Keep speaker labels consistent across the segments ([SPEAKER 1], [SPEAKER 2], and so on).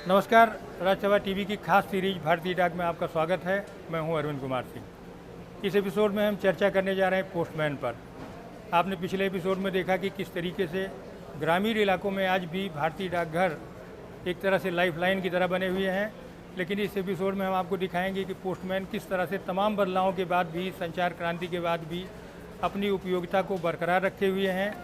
[SPEAKER 1] नमस्कार, राज्यसभा टीवी की खास सीरीज भारतीय डाक में आपका स्वागत है। मैं हूं अरविंद कुमार सिंह। इस एपिसोड में हम चर्चा करने जा रहे हैं पोस्टमैन पर। आपने पिछले एपिसोड में देखा कि किस तरीके से ग्रामीण इलाकों में आज भी भारतीय डाकघर एक तरह से लाइफलाइन की तरह बने हुए हैं, लेकिन इस एपिसोड में हम आपको दिखाएंगे कि पोस्टमैन किस तरह से तमाम बदलावों के बाद भी, संचार क्रांति के बाद भी अपनी उपयोगिता को बरकरार रखे हुए हैं।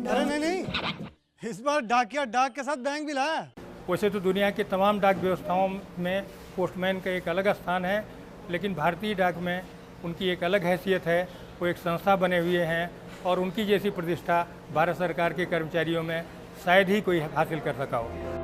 [SPEAKER 2] अरे नहीं, इस बार डाकिया डाक के साथ बैंक भी लाया।
[SPEAKER 1] वैसे तो दुनिया के तमाम डाक व्यवस्थाओं में पोस्टमैन का एक अलग स्थान है, लेकिन भारतीय डाक में उनकी एक अलग हैसियत है। वो एक संस्था बने हुए हैं और उनकी जैसी प्रतिष्ठा भारत सरकार के कर्मचारियों में शायद ही कोई हासिल कर सका हो।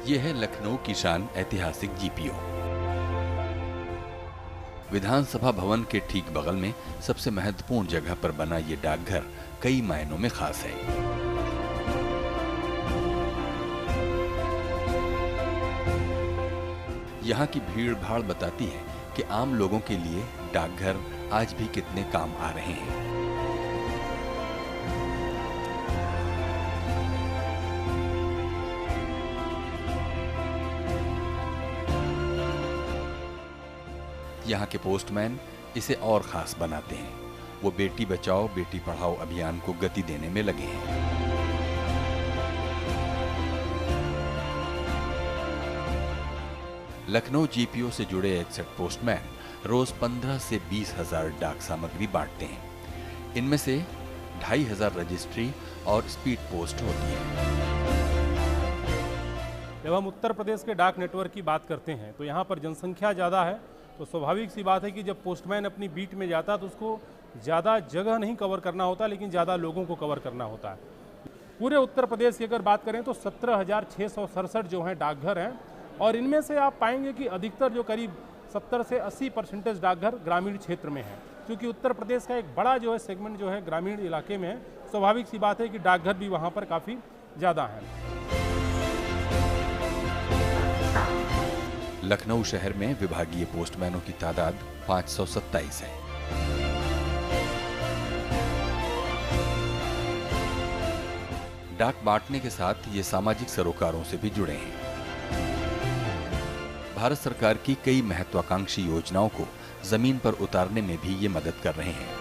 [SPEAKER 3] ये है लखनऊ की शान ऐतिहासिक जीपीओ। विधानसभा भवन के ठीक बगल में सबसे महत्वपूर्ण जगह पर बना ये डाकघर कई मायनों में खास है। यहाँ की भीड़ भाड़ बताती है कि आम लोगों के लिए डाकघर आज भी कितने काम आ रहे हैं। यहाँ के पोस्टमैन इसे और खास बनाते हैं। वो बेटी बचाओ बेटी पढ़ाओ अभियान को गति देने में लगे हैं। लखनऊ जीपीओ से जुड़े 61 पोस्टमैन रोज 15 से 20 हजार डाक सामग्री बांटते हैं। इनमें से 2500 रजिस्ट्री और स्पीड पोस्ट होती है।
[SPEAKER 4] जब हम उत्तर प्रदेश के डाक नेटवर्क की बात करते हैं तो यहाँ पर जनसंख्या ज़्यादा है, तो स्वाभाविक सी बात है कि जब पोस्टमैन अपनी बीट में जाता है तो उसको ज़्यादा जगह नहीं कवर करना होता, लेकिन ज़्यादा लोगों को कवर करना होता है। पूरे उत्तर प्रदेश की अगर बात करें तो 17,667 जो हैं डाकघर हैं, और इनमें से आप पाएंगे कि अधिकतर जो करीब 70 से 80% डाकघर ग्रामीण क्षेत्र में हैं। क्योंकि उत्तर प्रदेश का एक बड़ा जो है सेगमेंट जो है ग्रामीण इलाके में है, स्वाभाविक सी बात है कि डाकघर भी वहाँ पर काफ़ी ज़्यादा हैं।
[SPEAKER 3] लखनऊ शहर में विभागीय पोस्टमैनों की तादाद 527 है। डाक बांटने के साथ ये सामाजिक सरोकारों से भी जुड़े हैं। भारत सरकार की कई महत्वाकांक्षी योजनाओं को जमीन पर उतारने में भी ये मदद कर रहे हैं।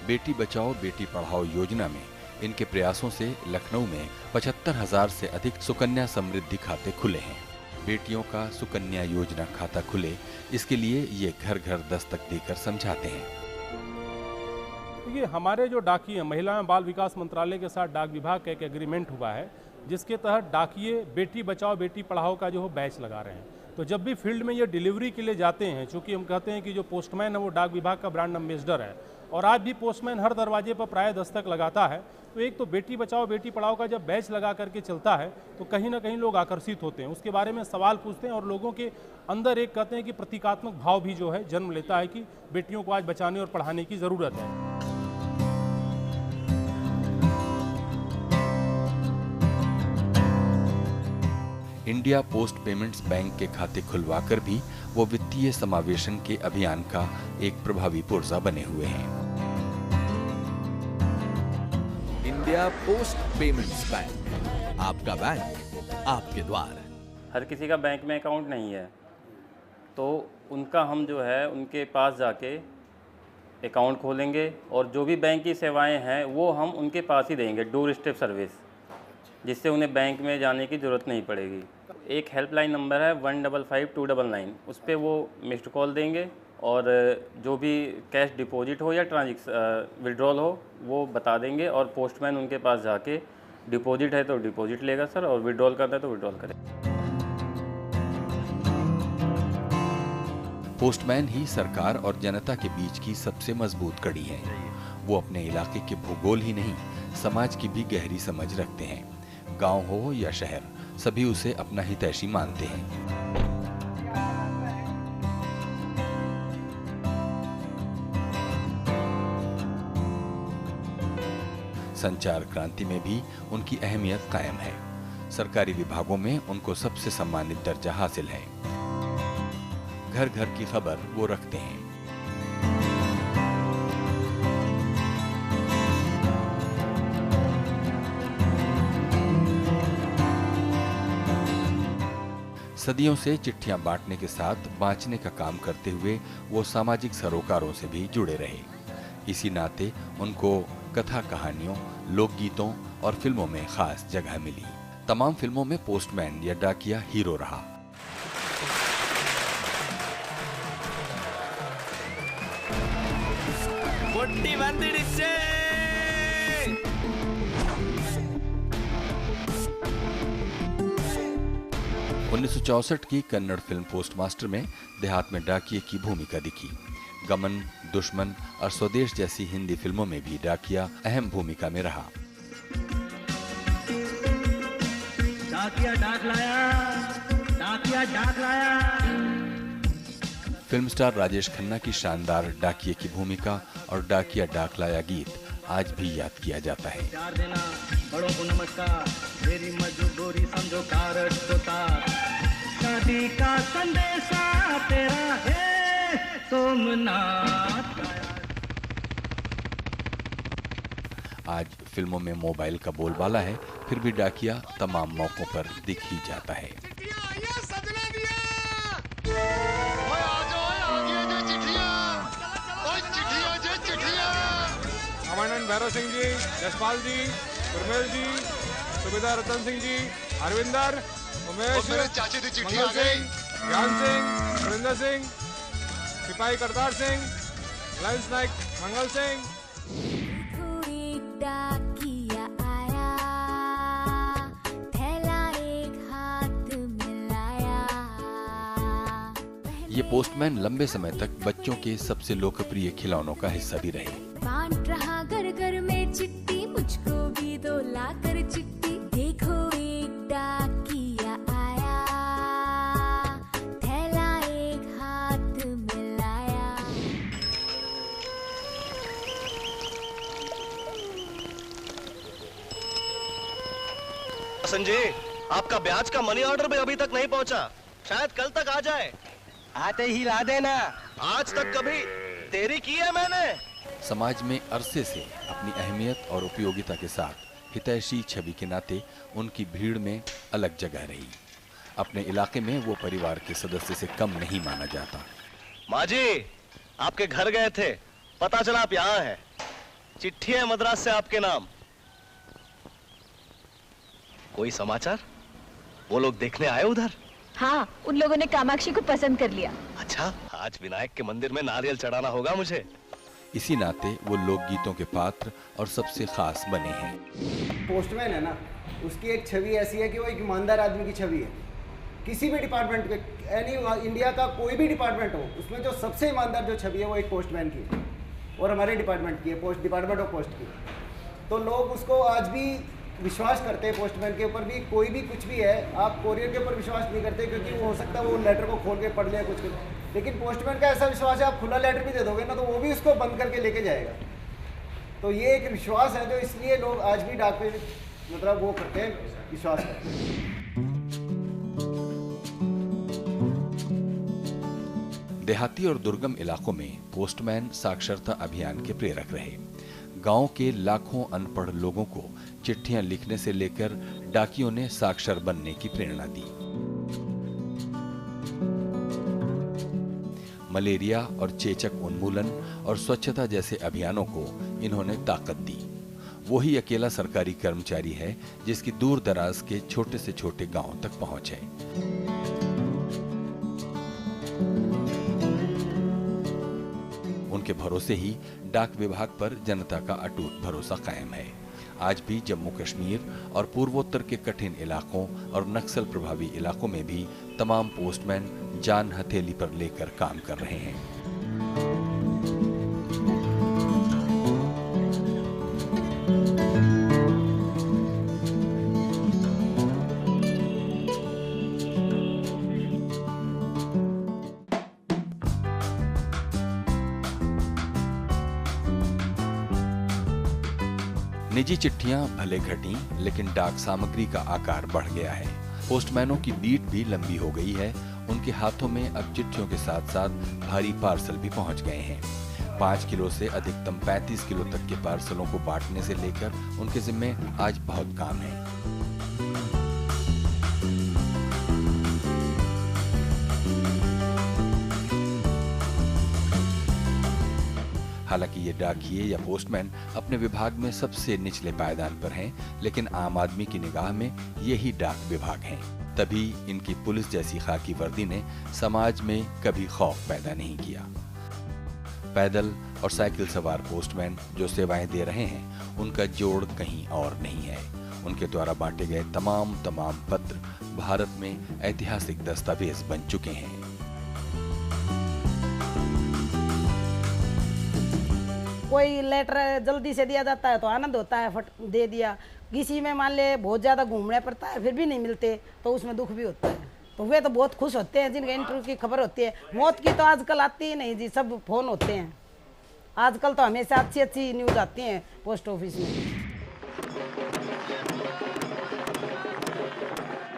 [SPEAKER 3] बेटी बचाओ बेटी पढ़ाओ योजना में इनके प्रयासों से लखनऊ में 75,000 से अधिक सुकन्या समृद्धि खाते खुले हैं। बेटियों का सुकन्या योजना खाता खुले, इसके लिए ये घर घर दस्तक देकर समझाते हैं।
[SPEAKER 4] देखिए, हमारे जो डाकिये महिला एवं बाल विकास मंत्रालय के साथ डाक विभाग का एक एग्रीमेंट हुआ है, जिसके तहत डाकिये बेटी बचाओ बेटी पढ़ाओ का जो बैच लगा रहे हैं। तो जब भी फील्ड में ये डिलीवरी के लिए जाते हैं, चूँकि हम कहते हैं कि जो पोस्टमैन है वो डाक विभाग का ब्रांड एम्बेसडर है, और आज भी पोस्टमैन हर दरवाजे पर प्राय दस्तक लगाता है। तो एक तो बेटी बचाओ बेटी पढ़ाओ का जब बैच लगा करके चलता है तो कहीं ना कहीं लोग आकर्षित होते हैं, उसके बारे में सवाल पूछते हैं, और लोगों के अंदर एक कहते हैं कि प्रतीकात्मक भाव भी जो है जन्म लेता है कि बेटियों को आज बचाने और पढ़ाने की ज़रूरत है।
[SPEAKER 3] इंडिया पोस्ट पेमेंट्स बैंक के खाते खुलवाकर भी वो वित्तीय समावेशन के अभियान का एक प्रभावी पुर्जा बने हुए हैं।
[SPEAKER 5] इंडिया पोस्ट पेमेंट्स बैंक, आपका बैंक आपके द्वार।
[SPEAKER 6] हर किसी का बैंक में अकाउंट नहीं है, तो उनका हम जो है उनके पास जाके अकाउंट खोलेंगे और जो भी बैंक की सेवाएं हैं वो हम उनके पास ही देंगे, डोर स्टेप सर्विस, जिससे उन्हें बैंक में जाने की ज़रूरत नहीं पड़ेगी। एक हेल्पलाइन नंबर है 155299, उस पर वो मिस्ड कॉल देंगे और जो भी कैश डिपॉजिट हो या विड्रॉल हो वो बता देंगे और पोस्टमैन उनके पास जाके डिपॉजिट है तो डिपॉजिट लेगा सर, और विड्रॉल करना है तो विड्रॉल करेगा।
[SPEAKER 3] पोस्टमैन ही सरकार और जनता के बीच की सबसे मजबूत कड़ी है। वो अपने इलाके के भूगोल ही नहीं, समाज की भी गहरी समझ रखते हैं। गांव हो या शहर, सभी उसे अपना हितैषी मानते हैं। संचार क्रांति में भी उनकी अहमियत कायम है। सरकारी विभागों में उनको सबसे सम्मानित दर्जा हासिल है। घर घर की खबर वो रखते हैं। सदियों से चिट्ठियां बांटने के साथ बांचने का काम करते हुए वो सामाजिक सरोकारों से भी जुड़े रहे। इसी नाते उनको कथा कहानियों, लोकगीतों और फिल्मों में खास जगह मिली। तमाम फिल्मों में पोस्टमैन या डाकिया हीरो रहा।
[SPEAKER 7] मोटी बंदड़ी से
[SPEAKER 3] 1964 की कन्नड़ फिल्म पोस्टमास्टर में देहात में डाकिये की भूमिका दिखी। गमन, दुश्मन और स्वदेश जैसी हिंदी फिल्मों में भी डाकिया अहम भूमिका में रहा।
[SPEAKER 7] डाकिया डाक लाया, डाकिया डाक लाया।
[SPEAKER 3] फिल्म स्टार राजेश खन्ना की शानदार डाकिये की भूमिका और डाकिया डाक लाया गीत आज भी याद किया जाता है।
[SPEAKER 7] प्यार देना बड़ों को नमस्कार, मेरी मजबूरी समझो कारट को तार। शादी का संदेशा तेरा है सोमनाथ।
[SPEAKER 3] आज फिल्मों में मोबाइल का बोलबाला है, फिर भी डाकिया तमाम मौकों पर दिख ही जाता है।
[SPEAKER 8] कमांडेंट भैरव सिंह जी, जसपाल जी, गुरमेल जी, सुबेदार रतन सिंह जी, हरविंदर, उमेश, मंगल सिंह, ज्ञान सिंह, सुरेंद्र सिंह, सिपाही करतार सिंह, लाइंस नाइक मंगल सिंह।
[SPEAKER 3] ये पोस्टमैन लंबे समय तक बच्चों के सबसे लोकप्रिय खिलौनों का हिस्सा भी रहे।
[SPEAKER 9] बांट रहा घर घर में चिट्ठी, मुझको भी दो लाकर चिट्ठी। देखो एक डाकिया आया, थैला एक हाथ में लाया।
[SPEAKER 10] संजय, आपका ब्याज का मनी ऑर्डर भी अभी तक नहीं पहुंचा, शायद कल तक आ जाए।
[SPEAKER 7] आते ही ला देना।
[SPEAKER 10] आज तक कभी देरी की है मैंने?
[SPEAKER 3] समाज में अरसे से अपनी अहमियत और उपयोगिता के साथ हितैषी छवि के नाते उनकी भीड़ में अलग जगह रही। अपने इलाके में वो परिवार के सदस्य से कम नहीं माना जाता।
[SPEAKER 10] माँ जी, आपके घर गए थे, पता चला आप यहाँ हैं। चिट्ठी है मद्रास से आपके नाम। कोई समाचार? वो लोग देखने आए उधर?
[SPEAKER 11] हाँ, उन लोगों ने कामाक्षी को पसंद कर लिया।
[SPEAKER 10] अच्छा, आज विनायक के मंदिर में नारियल चढ़ाना होगा मुझे।
[SPEAKER 3] इसी नाते वो लोकगीतों के पात्र और सबसे खास बने हैं।
[SPEAKER 12] पोस्टमैन है ना, उसकी एक छवि ऐसी है कि वो एक ईमानदार आदमी की छवि है। किसी भी डिपार्टमेंट के, यानी इंडिया का कोई भी डिपार्टमेंट हो, उसमें जो सबसे ईमानदार जो छवि है वो एक पोस्टमैन की है, और हमारे डिपार्टमेंट की है, डिपार्टमेंट ऑफ पोस्ट की। तो लोग उसको आज भी विश्वास करते हैं। पोस्टमैन के ऊपर भी कोई भी कुछ भी है, आप कोरियर के ऊपर विश्वास नहीं करते, क्योंकि वो हो सकता है वो लेटर को खोल के पढ़ ले कुछ। लेकिन पोस्टमैन का ऐसा विश्वास है, आप खुला लेटर भी दे दोगे ना तो वो भी उसको बंद करके लेके जाएगा। तो ये एक विश्वास है जो इसलिए लोग आज भी डाक पे मतलब वो करते हैं, विश्वास करते हैं।
[SPEAKER 3] देहाती और दुर्गम इलाकों में पोस्टमैन साक्षरता अभियान के प्रेरक रहे। गांव के लाखों अनपढ़ लोगों को चिट्ठियां लिखने से लेकर डाकियों ने साक्षर बनने की प्रेरणा दी। मलेरिया और चेचक उन्मूलन और स्वच्छता जैसे अभियानों को इन्होंने ताकत दी। वही अकेला सरकारी कर्मचारी है जिसकी दूर दराज के छोटे से छोटे गांव तक पहुंच है। उनके भरोसे ही डाक विभाग पर जनता का अटूट भरोसा कायम है। आज भी जम्मू कश्मीर और पूर्वोत्तर के कठिन इलाकों और नक्सल प्रभावी इलाकों में भी तमाम पोस्टमैन जान हथेली पर लेकर काम कर रहे हैं। निजी चिट्ठियां भले घटी, लेकिन डाक सामग्री का आकार बढ़ गया है। पोस्टमैनों की बीट भी लंबी हो गई है। उनके हाथों में अब चिट्ठियों के साथ साथ भारी पार्सल भी पहुंच गए हैं। 5 किलो से अधिकतम 35 किलो तक के पार्सलों को बांटने से लेकर उनके जिम्मे आज बहुत काम है। हालांकि ये डाकिये या पोस्टमैन अपने विभाग में सबसे निचले पायदान पर हैं, लेकिन आम आदमी की निगाह में यही डाक विभाग हैं। तभी इनकी पुलिस जैसी खाकी वर्दी ने समाज में कभी खौफ पैदा नहीं किया। पैदल और साइकिल सवार पोस्टमैन जो सेवाएं दे रहे हैं, उनका जोड़ कहीं और नहीं है। उनके द्वारा बांटे गए तमाम पत्र भारत में ऐतिहासिक दस्तावेज बन चुके हैं।
[SPEAKER 13] कोई लेटर जल्दी से दिया जाता है तो आनंद होता है, फट दे दिया। किसी में मान ले बहुत ज़्यादा घूमना पड़ता है फिर भी नहीं मिलते तो उसमें दुख भी होता है। तो वे तो बहुत खुश होते हैं जिनके इंटरव्यू की खबर होती है। मौत की तो आजकल आती ही नहीं जी, सब फोन होते हैं। आजकल तो हमेशा अच्छी अच्छी न्यूज़ आती हैं पोस्ट ऑफिस में।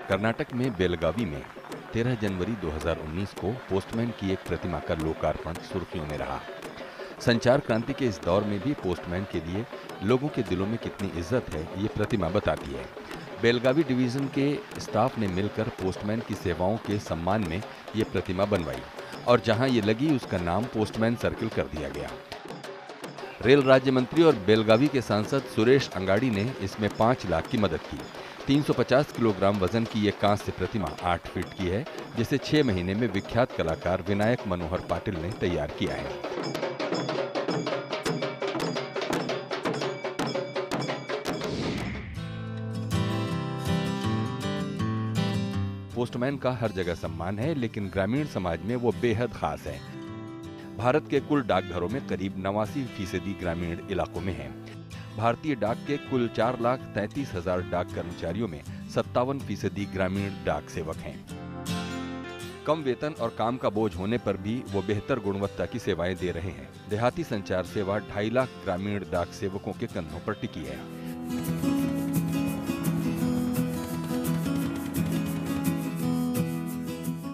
[SPEAKER 3] कर्नाटक में बेलगावी में 13 जनवरी 2019 को पोस्टमैन की एक प्रतिमा का लोकार्पण सुर्खियों में रहा। संचार क्रांति के इस दौर में भी पोस्टमैन के लिए लोगों के दिलों में कितनी इज्जत है, ये प्रतिमा बताती है। बेलगावी डिवीजन के स्टाफ ने मिलकर पोस्टमैन की सेवाओं के सम्मान में ये प्रतिमा बनवाई और जहां ये लगी उसका नाम पोस्टमैन सर्किल कर दिया गया। रेल राज्य मंत्री और बेलगावी के सांसद सुरेश अंगाड़ी ने इसमें 5 लाख की मदद की। 350 किलोग्राम वजन की ये कांस्य प्रतिमा 8 फीट की है, जिसे 6 महीने में विख्यात कलाकार विनायक मनोहर पाटिल ने तैयार किया है। पोस्टमैन का हर जगह सम्मान है, लेकिन ग्रामीण समाज में वो बेहद खास है। भारत के कुल डाकघरों में करीब 89% ग्रामीण इलाकों में हैं। भारतीय डाक के कुल 4,33,000 डाक कर्मचारियों में 57% ग्रामीण डाक सेवक हैं। कम वेतन और काम का बोझ होने पर भी वो बेहतर गुणवत्ता की सेवाएं दे रहे हैं। देहाती संचार सेवा 2.5 लाख ग्रामीण डाक सेवकों के कंधों पर टिकी है।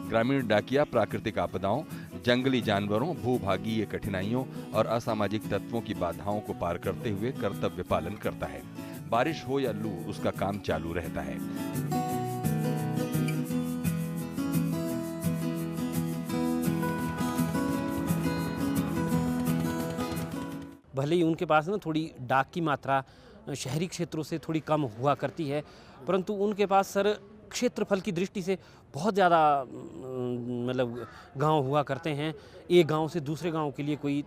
[SPEAKER 3] ग्रामीण डाकिया प्राकृतिक आपदाओं, जंगली जानवरों, भूभागीय कठिनाइयों और असामाजिक तत्वों की बाधाओं को पार करते हुए कर्तव्य पालन करता है। बारिश हो या लू, उसका काम चालू रहता है।
[SPEAKER 14] भले ही उनके पास ना थोड़ी डाक की मात्रा शहरी क्षेत्रों से थोड़ी कम हुआ करती है, परंतु उनके पास सर क्षेत्रफल की दृष्टि से बहुत ज़्यादा मतलब गांव हुआ करते हैं। एक गांव से दूसरे गांव के लिए कोई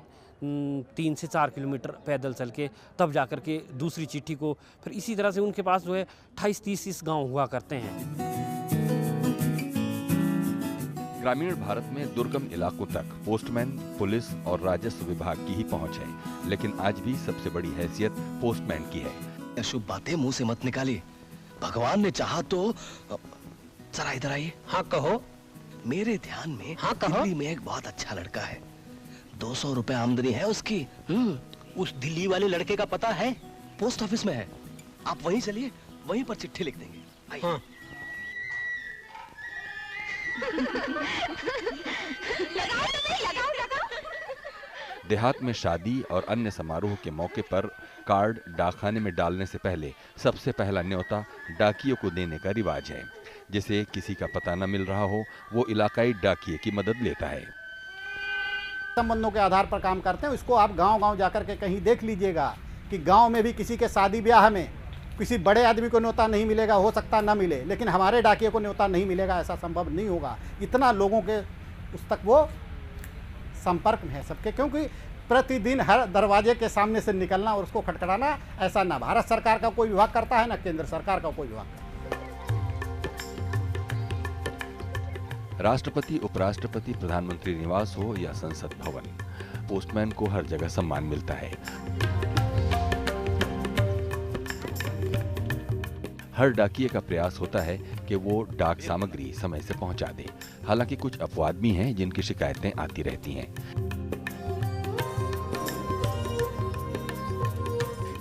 [SPEAKER 14] 3 से 4 किलोमीटर पैदल चल के तब जाकर के दूसरी चिट्ठी को, फिर इसी तरह से उनके पास जो है 28-30 गांव हुआ करते हैं।
[SPEAKER 3] ग्रामीण भारत में दुर्गम इलाकों तक पोस्टमैन, पुलिस और राजस्व विभाग की ही पहुंच है, लेकिन आज भी सबसे बड़ी हैसियत पोस्टमैन की है।
[SPEAKER 10] अशुभ बातें मुंह से मत निकालिए। भगवान ने चाहा तो जरा इधर आइए।
[SPEAKER 15] हाँ कहो।
[SPEAKER 10] मेरे ध्यान में
[SPEAKER 15] हाँ कहो।
[SPEAKER 10] दिल्ली में एक बहुत अच्छा लड़का है, 200 रुपए आमदनी है उसकी।
[SPEAKER 15] उस दिल्ली वाले लड़के का पता है?
[SPEAKER 10] पोस्ट ऑफिस में है, आप वहीं चलिए, वहीं पर चिट्ठी लिख देंगे। आइए।
[SPEAKER 15] हाँ।
[SPEAKER 3] देहात में शादी और अन्य समारोह के मौके पर कार्ड डाकखाने में डालने से पहले सबसे पहला न्योता डाकियों को देने का रिवाज है। जिसे किसी का पता न मिल रहा हो, वो इलाकाई डाकिये की मदद लेता है।
[SPEAKER 16] संबंधों के आधार पर काम करते हैं। इसको आप गांव-गांव जाकर के कहीं देख लीजिएगा कि गांव में भी किसी के शादी ब्याह में किसी बड़े आदमी को न्योता नहीं मिलेगा, हो सकता ना मिले, लेकिन हमारे डाकिये को न्योता नहीं मिलेगा, ऐसा संभव नहीं होगा। इतना लोगों के उस तक वो संपर्क में है सबके, क्योंकि प्रतिदिन हर दरवाजे के सामने से निकलना और उसको खटखटाना, ऐसा ना भारत सरकार का कोई विभाग करता है ना केंद्र सरकार का कोई विभाग।
[SPEAKER 3] राष्ट्रपति, उपराष्ट्रपति, प्रधानमंत्री निवास हो या संसद भवन, पोस्टमैन को हर जगह सम्मान मिलता है। हर डाकिये का प्रयास होता है कि वो डाक सामग्री समय से पहुंचा दे। हालांकि कुछ अपवाद भी हैं जिनकी शिकायतें आती रहती हैं।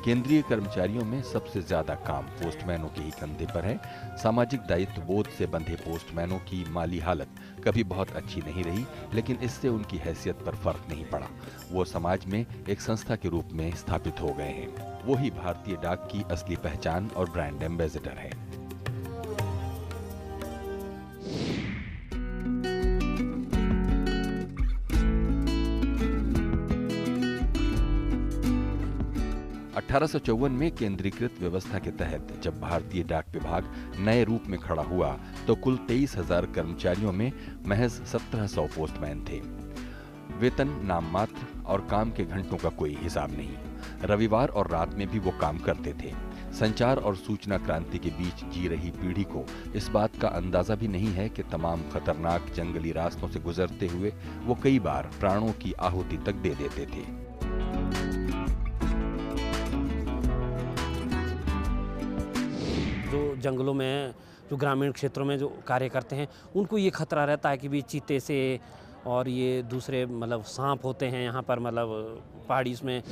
[SPEAKER 3] केंद्रीय कर्मचारियों में सबसे ज्यादा काम पोस्टमैनों के ही कंधे पर है। सामाजिक दायित्व बोध से बंधे पोस्टमैनों की माली हालत कभी बहुत अच्छी नहीं रही, लेकिन इससे उनकी हैसियत पर फर्क नहीं पड़ा। वो समाज में एक संस्था के रूप में स्थापित हो गए हैं। वो ही भारतीय डाक की असली पहचान और ब्रांड एम्बेसडर है। (1854) में केंद्रीकृत व्यवस्था के तहत जब भारतीय डाक विभाग नए रूप में खड़ा हुआ तो कुल 23,000 कर्मचारियों में महज 1700 पोस्टमैन थे। वेतन नाम मात्र और काम के घंटों का कोई हिसाब नहीं। रविवार और रात में भी वो काम करते थे। संचार और सूचना क्रांति के बीच जी रही पीढ़ी को इस बात का अंदाजा भी नहीं है कि तमाम खतरनाक जंगली रास्तों से गुजरते हुए वो कई बार प्राणों की आहुति तक दे देते थे।
[SPEAKER 14] जो जंगलों में, जो ग्रामीण क्षेत्रों में जो कार्य करते हैं, उनको ये खतरा रहता है कि भी चीते से और ये दूसरे मतलब सांप होते हैं यहाँ पर, मतलब पहाड़ी में।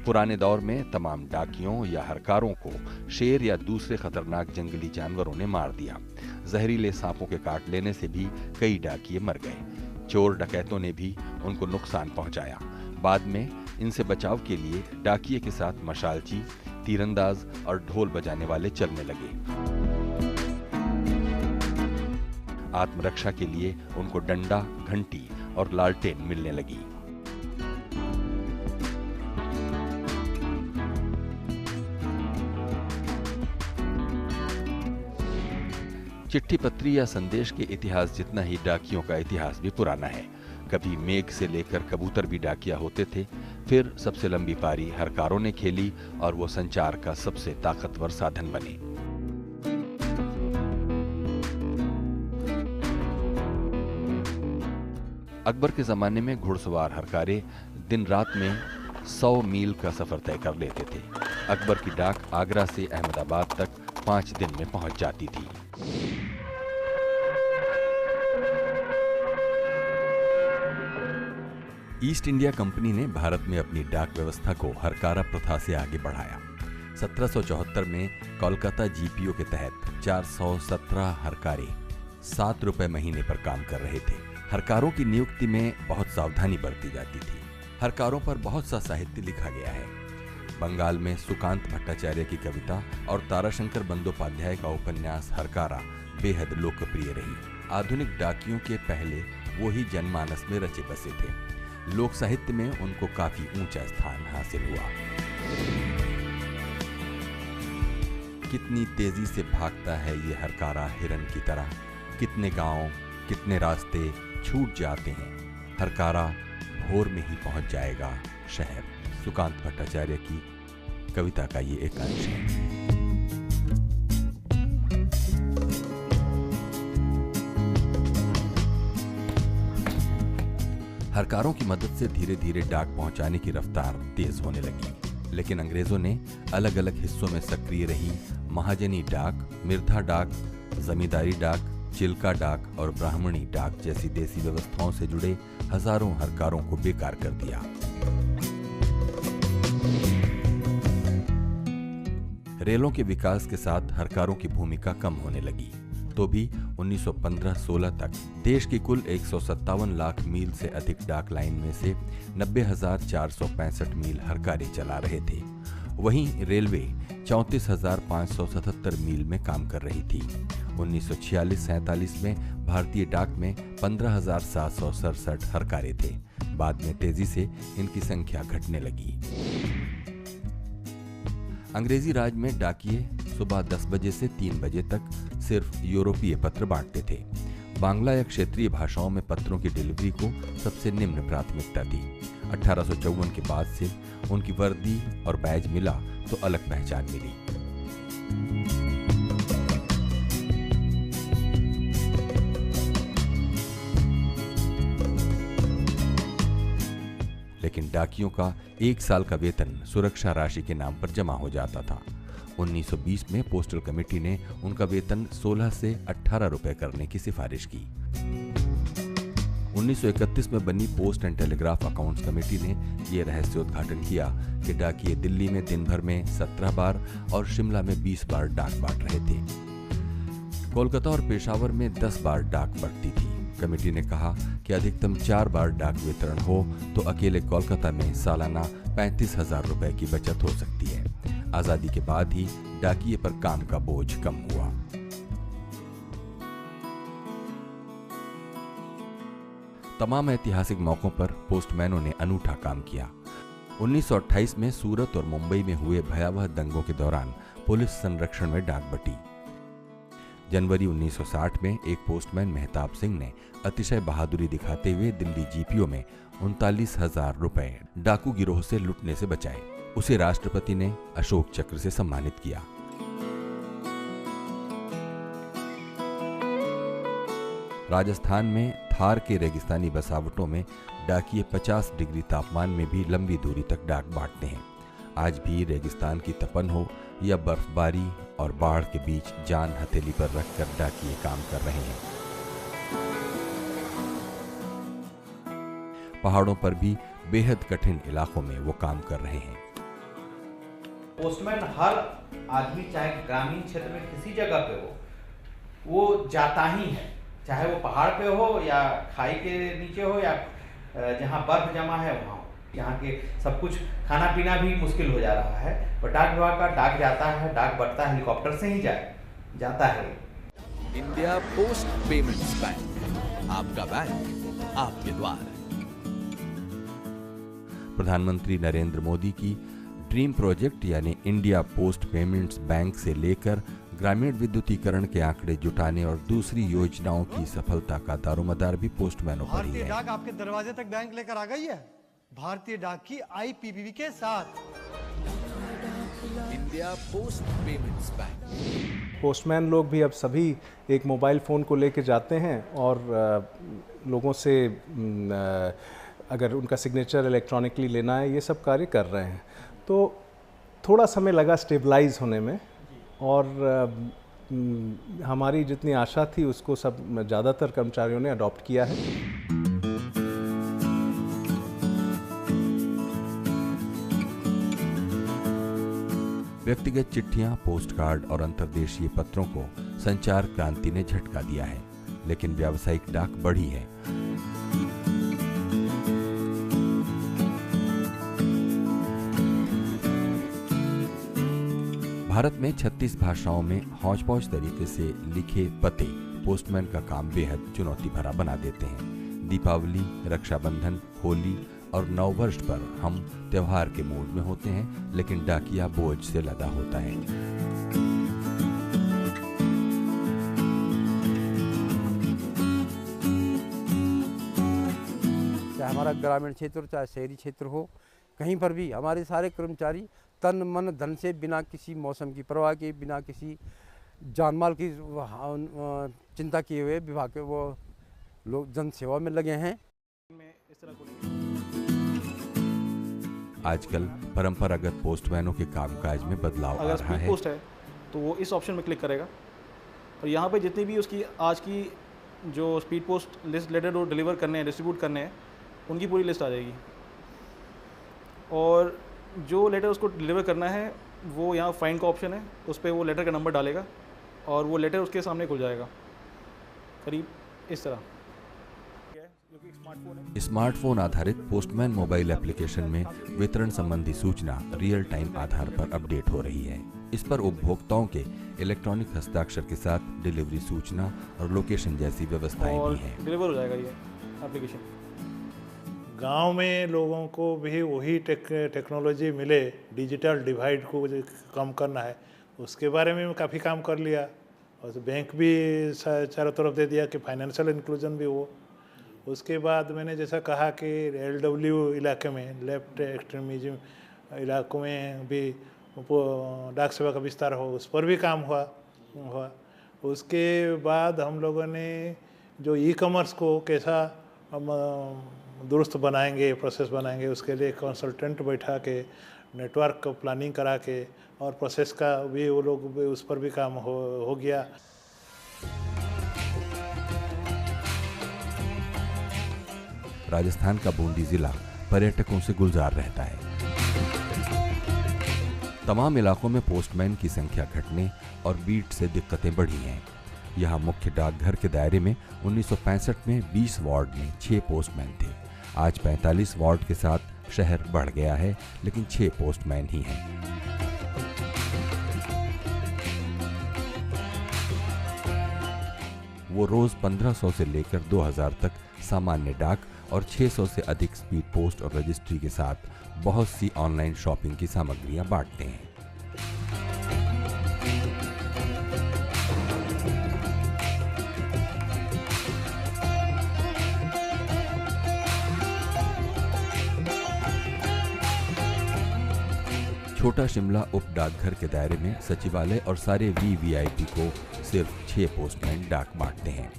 [SPEAKER 3] पुराने दौर में तमाम डाकियों या हरकारों को शेर या दूसरे खतरनाक जंगली जानवरों ने मार दिया। जहरीले सांपों के काट लेने से भी कई डाकिये मर गए। चोर डकैतों ने भी उनको नुकसान पहुंचाया। बाद में इनसे बचाव के लिए डाकिये के साथ मशालची, तीरंदाज और ढोल बजाने वाले चलने लगे। आत्मरक्षा के लिए उनको डंडा, घंटी और लालटेन मिलने लगी। चिट्ठी पत्री या संदेश के इतिहास जितना ही डाकियों का इतिहास भी पुराना है। कभी मेघ से लेकर कबूतर भी डाकिया होते थे। फिर सबसे लंबी पारी हरकारों ने खेली और वो संचार का सबसे ताकतवर साधन बने। अकबर के जमाने में घुड़सवार हरकारे दिन रात में 100 मील का सफर तय कर लेते थे। अकबर की डाक आगरा से अहमदाबाद तक 5 दिन में पहुंच जाती थी। ईस्ट इंडिया कंपनी ने भारत में अपनी डाक व्यवस्था को हरकारा प्रथा से आगे बढ़ाया। 1774 में कोलकाता जीपीओ के तहत 417 हरकारे 7 रुपए महीने पर काम कर रहे थे। हरकारों की नियुक्ति में बहुत सावधानी बरती जाती थी। हरकारों पर बहुत सा साहित्य लिखा गया है। बंगाल में सुकांत भट्टाचार्य की कविता और ताराशंकर बंदोपाध्याय का उपन्यास हरकारा बेहद लोकप्रिय रही। आधुनिक डाकियों के पहले वो ही जनमानस में रचे बसे थे। लोक साहित्य में उनको काफी ऊंचा स्थान हासिल हुआ। कितनी तेजी से भागता है ये हरकारा हिरन की तरह, कितने गांव, कितने रास्ते छूट जाते हैं, हरकारा भोर में ही पहुंच जाएगा शहर। सुकांत भट्टाचार्य की कविता का ये एक अंश है। हरकारों की मदद से धीरे धीरे डाक पहुंचाने की रफ्तार तेज होने लगी। लेकिन अंग्रेजों ने अलग अलग हिस्सों में सक्रिय रही महाजनी डाक, मिर्धा डाक, जमींदारी डाक, चिल्का डाक और ब्राह्मणी डाक जैसी देसी व्यवस्थाओं से जुड़े हजारों हरकारों को बेकार कर दिया। रेलों के विकास के साथ हरकारों की भूमिका कम होने लगी। तो भी 1915-16 तक देश की कुल 157 लाख मील से अधिक डाक लाइन में से 90,465 मील हरकारे चला रहे थे। वहीं रेलवे 34,577 मील में काम कर रही थी। 1946-47 में भारतीय डाक में 15,767 हरकारे थे, बाद में तेजी से इनकी संख्या घटने लगी। अंग्रेजी राज में डाकिये सुबह 10 बजे से 3 बजे तक सिर्फ यूरोपीय पत्र बांटते थे। बांग्ला या क्षेत्रीय भाषाओं में पत्रों की डिलीवरी को सबसे निम्न प्राथमिकता थी। 1854 के बाद से उनकी वर्दी और बैज मिला तो अलग पहचान मिली। लेकिन डाकियों का 1 साल का वेतन सुरक्षा राशि के नाम पर जमा हो जाता था। 1920 में पोस्टल कमेटी ने उनका वेतन 16 से 18 रुपए करने की सिफारिश की। 1931 में बनी post and telegraph accounts committee ने यह रहस्योद्घाटन किया कि डाकिये दिल्ली में दिन भर में 17 बार और शिमला में 20 बार डाक बांट रहे थे। कोलकाता और पेशावर में 10 बार डाक बढ़ती थी। कमेटी ने कहा कि अधिकतम 4 बार डाक वितरण हो तो अकेले कोलकाता में सालाना 35,000 रुपए की बचत हो सकती है। आजादी के बाद ही डाकिये पर काम का बोझ कम हुआ। तमाम ऐतिहासिक मौकों पर पोस्टमैनों ने अनूठा काम किया। 1928 में सूरत और मुंबई में हुए भयावह दंगों के दौरान पुलिस संरक्षण में डाक बटी। जनवरी 1960 में एक पोस्टमैन मेहताब सिंह ने अतिशय बहादुरी दिखाते हुए दिल्ली जीपीओ में 39,000 रुपए डाकू गिरोह से लुटने से बचाए। उसे राष्ट्रपति ने अशोक चक्र से सम्मानित किया। राजस्थान में थार के रेगिस्तानी बसावटों में डाकिये 50 डिग्री तापमान में भी लंबी दूरी तक डाक बांटते हैं। आज भी रेगिस्तान की तपन हो या बर्फबारी और बाढ़ के बीच जान हथेली पर रखकर डाकिये काम कर रहे हैं। पहाड़ों पर भी बेहद कठिन इलाकों में वो काम कर रहे हैं।
[SPEAKER 17] पोस्टमैन हर आदमी चाहे ग्रामीण क्षेत्र में किसी जगह पे हो, वो जाता ही है, चाहे वो पहाड़ पे हो या खाई के नीचे हो या जहाँ बर्फ जमा है वहाँ हो। यहाँ के सब कुछ खाना पीना भी मुश्किल हो जा रहा है, पर डाक विभाग का डाक जाता है, डाक बढ़ता है, हेलीकॉप्टर से ही जाता है।
[SPEAKER 5] इंडिया पोस्ट पेमेंट्स बैंक, आपका बैंक आपके द्वार।
[SPEAKER 3] प्रधानमंत्री नरेंद्र मोदी की ड्रीम प्रोजेक्ट यानी इंडिया पोस्ट पेमेंट्स बैंक से लेकर ग्रामीण विद्युतीकरण के आंकड़े जुटाने और दूसरी योजनाओं की सफलता का दारोमदार भी पोस्टमैनों पर ही
[SPEAKER 2] भारतीय
[SPEAKER 3] है।
[SPEAKER 2] डाक आपके दरवाजे तक बैंक लेकर आ गई है, भारतीय डाक की IPPB के साथ।
[SPEAKER 5] India post payments bank.
[SPEAKER 4] Postman लोग भी अब सभी एक मोबाइल फ़ोन को लेकर जाते हैं और लोगों से अगर उनका सिग्नेचर इलेक्ट्रॉनिकली लेना है, ये सब कार्य कर रहे हैं। तो थोड़ा समय लगा स्टेबलाइज होने में और हमारी जितनी आशा थी उसको सब ज़्यादातर कर्मचारियों ने अडॉप्ट किया है।
[SPEAKER 3] व्यक्तिगत चिट्ठियां, पोस्टकार्ड और अंतर्देशीय पत्रों को संचार क्रांति ने झटका दिया है, लेकिन व्यावसायिक डाक बढ़ी है। भारत में 36 भाषाओं में हौच-पौच तरीके से लिखे पते पोस्टमैन का काम बेहद चुनौती भरा बना देते हैं। दीपावली, रक्षाबंधन, होली और नववर्ष पर हम त्योहार के मूड में होते हैं, लेकिन डाकिया बोझ से लदा होता है।
[SPEAKER 18] चाहे हमारा ग्रामीण क्षेत्र हो चाहे शहरी क्षेत्र हो, कहीं पर भी हमारे सारे कर्मचारी तन मन धन से बिना किसी मौसम की परवाह के, बिना किसी जानमाल की चिंता किए हुए विभाग के वो लोग जन सेवा में लगे हैं।
[SPEAKER 3] आजकल परंपरागत पोस्टमैनों के कामकाज में बदलाव आ रहा है।
[SPEAKER 19] पोस्ट है तो वो इस ऑप्शन में क्लिक करेगा और यहाँ पे जितनी भी उसकी आज की जो स्पीड पोस्ट लिस्ट लेटर वो डिलीवर करने हैं, डिस्ट्रीब्यूट करने हैं, उनकी पूरी लिस्ट आ जाएगी। और जो लेटर उसको डिलीवर करना है वो यहाँ फाइंड का ऑप्शन है, उस पर वो लेटर का नंबर डालेगा और वो लेटर उसके सामने खुल जाएगा, करीब इस तरह।
[SPEAKER 3] स्मार्टफोन आधारित पोस्टमैन मोबाइल एप्लीकेशन में वितरण संबंधी सूचना रियल टाइम आधार पर अपडेट हो रही है। इस पर उपभोक्ताओं के इलेक्ट्रॉनिक हस्ताक्षर के साथ डिलीवरी सूचना और लोकेशन जैसी व्यवस्थाएं भी हैं।
[SPEAKER 19] डिलीवर हो जाएगा ये एप्लीकेशन।
[SPEAKER 20] गांव में लोगों को भी वही टेक्नोलॉजी मिले, डिजिटल डिवाइड को कम करना है, उसके बारे में काफ़ी काम कर लिया। और बैंक भी चारों तरफ दे दिया कि फाइनेंशियल इंक्लूजन भी हो। उसके बाद मैंने जैसा कहा कि LW इलाके में, लेफ्ट एक्सट्रीमिज्म इलाकों में भी डाक सेवा का विस्तार हो, उस पर भी काम हुआ। उसके बाद हम लोगों ने जो ई-कॉमर्स को कैसा हम दुरुस्त बनाएंगे, प्रोसेस बनाएंगे, उसके लिए कंसल्टेंट बैठा के नेटवर्क को प्लानिंग करा के और प्रोसेस का भी वो लोग भी उस पर भी काम हो गया।
[SPEAKER 3] राजस्थान का बूंदी जिला पर्यटकों से गुलजार रहता है। तमाम इलाकों में पोस्टमैन की संख्या घटने और बीट से दिक्कतें बढ़ी हैं। यहाँ मुख्य डाकघर के दायरे में 1965 में 20 वार्ड में 6 पोस्टमैन थे। आज 45 वार्ड के साथ शहर बढ़ गया है, लेकिन 6 पोस्टमैन ही हैं। वो रोज 1500 से लेकर 2000 तक सामान्य डाक और 600 से अधिक स्पीड पोस्ट और रजिस्ट्री के साथ बहुत सी ऑनलाइन शॉपिंग की सामग्रियां बांटते हैं। छोटा शिमला उप डाकघर के दायरे में सचिवालय और सारे VVIP को सिर्फ 6 पोस्टमैन डाक बांटते हैं।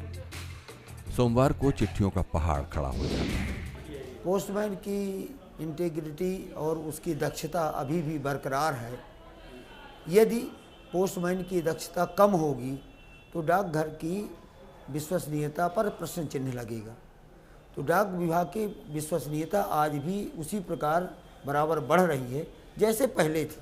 [SPEAKER 3] सोमवार को चिट्ठियों का पहाड़ खड़ा हो जाता है।
[SPEAKER 21] पोस्टमैन की इंटीग्रिटी और उसकी दक्षता अभी भी बरकरार है। यदि पोस्टमैन की दक्षता कम होगी तो डाकघर की विश्वसनीयता पर प्रश्न चिन्ह लगेगा। तो डाक विभाग की विश्वसनीयता आज भी उसी प्रकार बराबर बढ़ रही है जैसे पहले थी।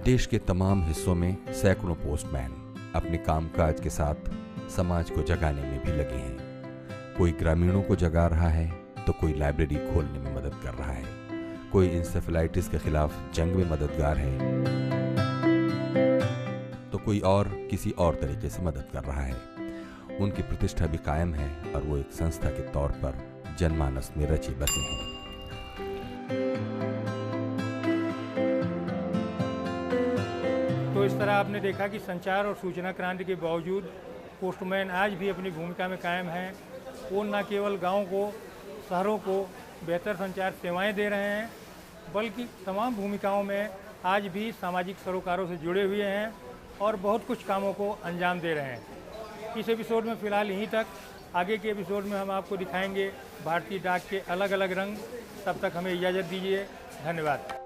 [SPEAKER 3] देश के तमाम हिस्सों में सैकड़ों पोस्टमैन अपने कामकाज के साथ समाज को जगाने में भी लगे हैं। कोई ग्रामीणों को जगा रहा है तो कोई लाइब्रेरी खोलने में मदद कर रहा है, कोई इंसेफेलाइटिस के खिलाफ जंग में मददगार है, तो कोई और किसी और तरीके से मदद कर रहा है। उनकी प्रतिष्ठा भी कायम है और वो एक संस्था के तौर पर जनमानस में रचे बसे हैं।
[SPEAKER 1] तो इस तरह आपने देखा कि संचार और सूचना क्रांति के बावजूद पोस्टमैन आज भी अपनी भूमिका में कायम हैं। वो न केवल गाँव को, शहरों को बेहतर संचार सेवाएं दे रहे हैं, बल्कि तमाम भूमिकाओं में आज भी सामाजिक सरोकारों से जुड़े हुए हैं और बहुत कुछ कामों को अंजाम दे रहे हैं। इस एपिसोड में फ़िलहाल यहीं तक। आगे के एपिसोड में हम आपको दिखाएंगे भारतीय डाक के अलग अलग रंग। तब तक हमें इजाज़त दीजिए। धन्यवाद।